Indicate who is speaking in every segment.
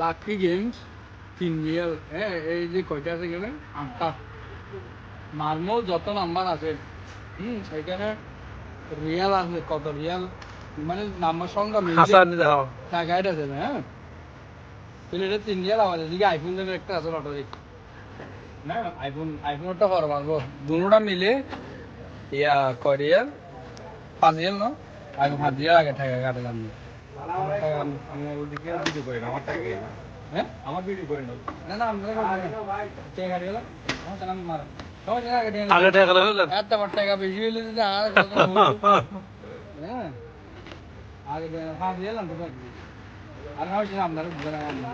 Speaker 1: Lucky games 3 Real. হ্যাঁ, এই যে কয়টা আছে এখানে 8টা। নরমাল যত নাম্বার আছে এখানে রিয়াল আছে, কত রিয়াল মানে নাম্বার সংখ্যা মিলে টাকায় আছে না। হ্যাঁ, তাহলে এটা 3 রিয়াল। আমাদের এদিকে আইফোন যেন একটা আছে লটারি না, আইফোনটা বড় মারবো দুটোটা মিলে ইয়া কয় রিয়াল 5 রিয়াল না, আইফোন 5 রিয়াল আগে টাকা কাটে দাম। আমার ওদিকে ভিডিও করে না, আমার টাকা হ্যাঁ আমার ভিডিও করে না না না আমরা টাকা কাটে গেল আমার টাকা মার আগে টাকা হলো এত বড় টাকা বেশি হইলে যদি আর কত হ্যাঁ আগে 5 রিয়াল না আর না হইছে আপনারা বুঝেন না।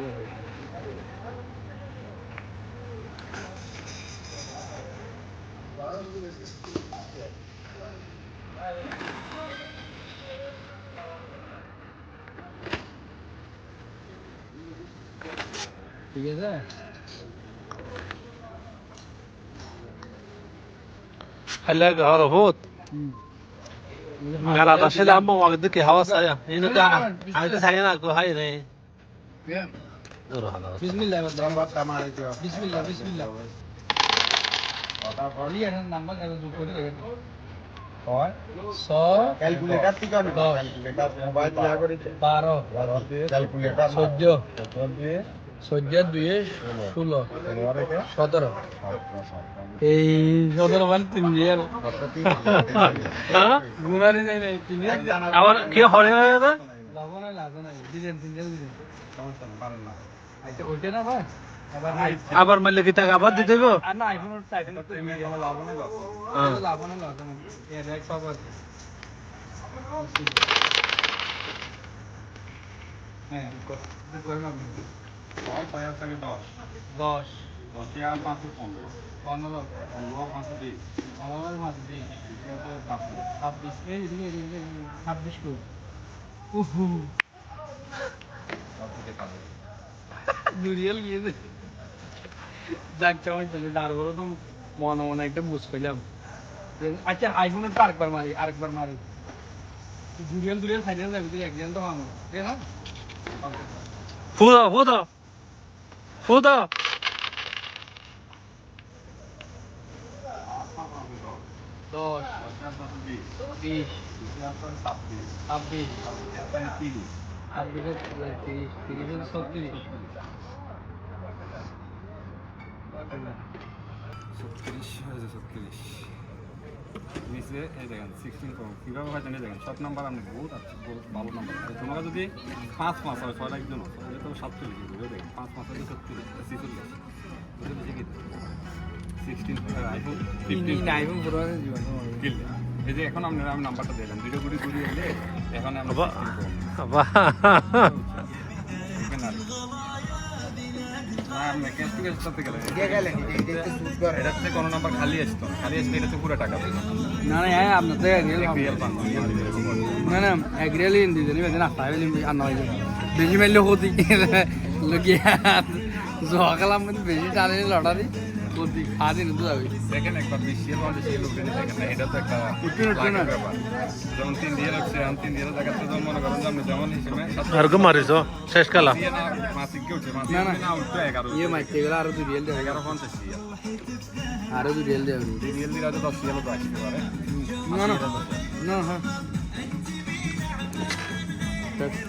Speaker 1: ঠিক আছে
Speaker 2: هلا هذا فوت قال هذا شيء لعمه واخدك هوا سايا هنا ده عايز هنا هاي نه نروح على
Speaker 1: بسم الله بسم الله بسم الله লিয়ে না নাম্বার এর যোগ করে দেখেন হয় 100 ক্যালকুলেটর থেকে অন ক্যালকুলেটর মোবাইল দিয়া করে 12 ক্যালকুলেটর 14 দিয়ে 14 2 16 17 এই 17 মান 3 রিয়াল গুনারে যাই নাই 3 রিয়াল
Speaker 2: আবার কি হরে না
Speaker 1: লাভ নাই দিবেন 3 রিয়াল দিবেন সমস্যা না পারেন না আইতে ওইটা না ভাই
Speaker 2: আবার মারলে কি টাকা আবার দিতে হবে
Speaker 1: আর না আইফোন তো এমনি আমার লাভ না লাভ না এর এক সব আছে হ্যাঁ কত না আর পায়া থাকে 10 10 আর 515 15 520 আমার মাঝে দিই 26 এই 26 কো উহু দুরিয়াল গিয়ে যাক চাই তাহলে তারপরে তো মনে মনে একটা বুঝ পেলাম। আচ্ছা আইফোনের তো আরেকবার মারি দুরিয়াল সাইডে যাবি একজন তো মামু ঠিক আছে
Speaker 2: ফুদা
Speaker 1: 10 20 26
Speaker 3: নিচে এই দেখেন 16 করুন কীভাবে হয় জানি দেখেন সব নাম্বার আপনি বহুত আছে বহুত ভালো নাম্বার তোমরা যদি 5 মাস হয় 6 লাখ জন তাহলে তো 47 দিবে দেখেন 5 মাস হলে 46 এটা বেশি কি 16 আইফোন 15
Speaker 1: আইফোন পুরো জীবন
Speaker 3: কিনলে এই যে এখন আপনারা আমি নাম্বারটা দিলাম ভিডিও গুলি ঘুরি এলে এখন আমরা
Speaker 2: বাহ
Speaker 3: এটাতে কোনো নাম্বার খালি আসতো এটাতে পুরো টাকা
Speaker 1: না না হ্যাঁ আপনার তো না না এক রিয়াল দিতে নেবে না তাই আনা হয়ে যাবে বেশি মারলে হতি লোকিয়া জহাকালাম কিন্তু বেশি টানে লটারি হতি খাদিন তো যাবে
Speaker 3: দেখেন একবার বেশি এটা তো একটা ব্যাপার যেমন 3 দিয়ে রাখছে 3 দিয়ে জায়গাতে যেমন মনে করেন আপনি যেমন হিসেবে
Speaker 2: আর গো মারিছো শেষ কালা
Speaker 3: মাসিক কে উঠে
Speaker 1: না না
Speaker 3: উঠে 11
Speaker 1: ইয়ে মাইতে গেলে আরো 2 রিয়াল দেবে
Speaker 3: 11.50
Speaker 1: আরো 2 রিয়াল দেবে
Speaker 3: 2 রিয়াল দিলে 10 রিয়াল তো আসতে পারে
Speaker 1: না না না হ্যাঁ